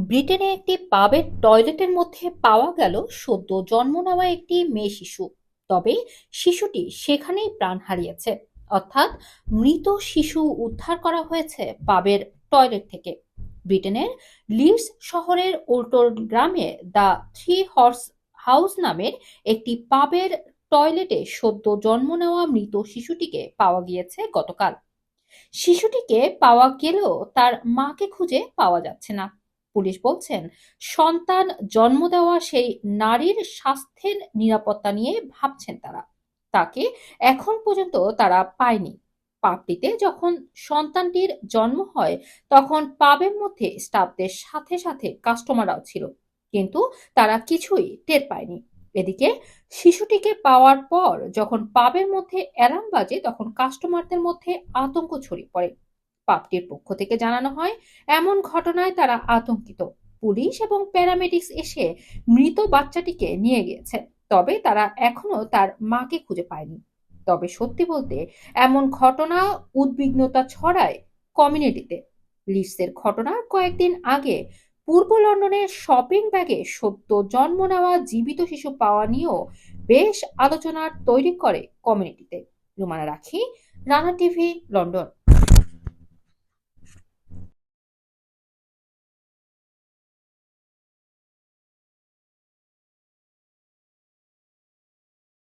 ব্রিটেনে একটি পাবের টয়লেটের মধ্যে পাওয়া গেল সদ্য জন্ম নেওয়া একটি মেয়ে শিশু। তবে শিশুটি সেখানেই প্রাণ হারিয়েছে। অর্থাৎ মৃত শিশু উদ্ধার করা হয়েছে পাবের টয়লেট থেকে। ব্রিটেনের লিডস শহরের ওল্টন গ্রামে দ্য থ্রি হর্স হাউস নামের একটি পাবের টয়লেটে সদ্য জন্ম নেওয়া মৃত শিশুটিকে পাওয়া গিয়েছে গতকাল। শিশুটিকে পাওয়া গেলেও তার মাকে খুঁজে পাওয়া যাচ্ছে না। পুলিশ বলছেন, সন্তান জন্ম দেওয়া সেই নারীর স্বাস্থ্যের নিরাপত্তা নিয়ে ভাবছেন তারা। তাকে এখন পর্যন্ত তারা পায়নি। পাবটিতে যখন সন্তানটির জন্ম হয় তখন পাবের মধ্যে স্টাফদের সাথে সাথে কাস্টমাররাও ছিল, কিন্তু তারা কিছুই টের পায়নি। এদিকে শিশুটিকে পাওয়ার পর যখন পাবের মধ্যে অ্যালার্ম বাজে তখন কাস্টমারদের মধ্যে আতঙ্ক ছড়িয়ে পড়ে। পাবটির পক্ষ থেকে জানানো হয়, এমন ঘটনায় তারা আতঙ্কিত। পুলিশ এবং প্যারামেডিক্স এসে মৃত বাচ্চাটিকে নিয়ে গিয়েছে, তবে তারা এখনো তার মাকে খুঁজে পায়নি। তবে সত্যি বলতে এমন ঘটনা উদ্বিগ্নতা ছড়ায় কমিউনিটিতে। লিডসের ঘটনার কয়েকদিন আগে পূর্ব লন্ডনের শপিং ব্যাগে সদ্য জন্ম নেওয়া জীবিত শিশু পাওয়া নিয়েও বেশ আলোচনার তৈরি করে কমিউনিটিতে। রুমানা রাখি, রানা টিভি, লন্ডন।